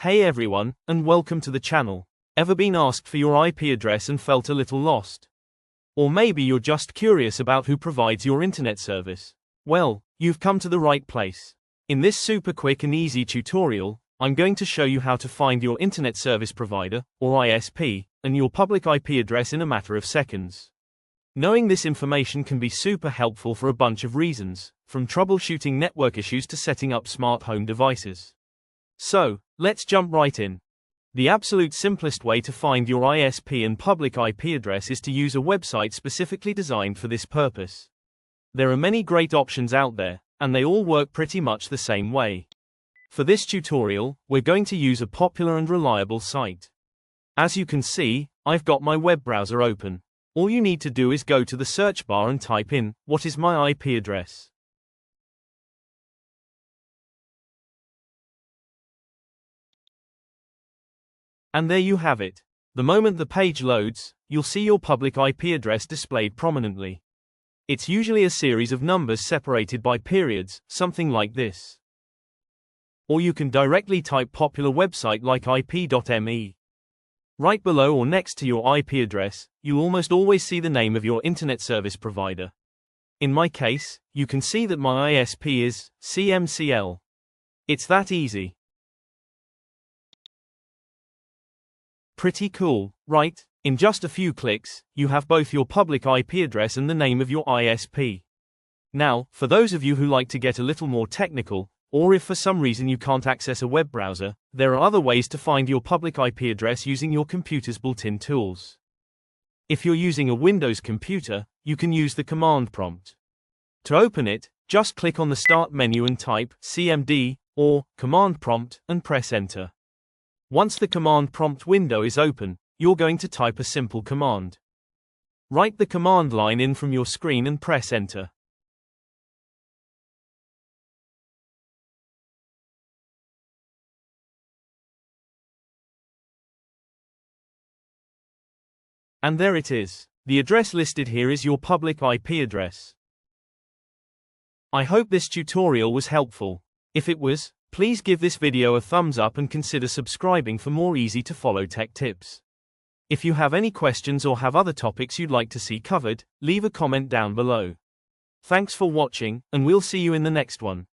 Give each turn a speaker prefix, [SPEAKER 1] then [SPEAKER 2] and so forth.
[SPEAKER 1] Hey everyone, and welcome to the channel. Ever been asked for your IP address and felt a little lost? Or maybe you're just curious about who provides your internet service? Well, you've come to the right place. In this super quick and easy tutorial, I'm going to show you how to find your internet service provider, or ISP, and your public IP address in a matter of seconds. Knowing this information can be super helpful for a bunch of reasons, from troubleshooting network issues to setting up smart home devices. So, let's jump right in. The absolute simplest way to find your ISP and public IP address is to use a website specifically designed for this purpose. There are many great options out there, and they all work pretty much the same way. For this tutorial, we're going to use a popular and reliable site. As you can see, I've got my web browser open. All you need to do is go to the search bar and type in, "What is my IP address?" And there you have it. The moment the page loads, you'll see your public IP address displayed prominently. It's usually a series of numbers separated by periods, something like this. Or you can directly type popular website like ip.me. Right below or next to your IP address, you'll almost always see the name of your internet service provider. In my case, you can see that my ISP is CMCL. It's that easy. Pretty cool, right? In just a few clicks, you have both your public IP address and the name of your ISP. Now, for those of you who like to get a little more technical, or if for some reason you can't access a web browser, there are other ways to find your public IP address using your computer's built-in tools. If you're using a Windows computer, you can use the command prompt. To open it, just click on the Start menu and type CMD or command prompt and press Enter. Once the command prompt window is open, you're going to type a simple command. Write the command line in from your screen and press Enter. And there it is. The address listed here is your public IP address. I hope this tutorial was helpful. If it was, please give this video a thumbs up and consider subscribing for more easy-to-follow tech tips. If you have any questions or have other topics you'd like to see covered, leave a comment down below. Thanks for watching, and we'll see you in the next one.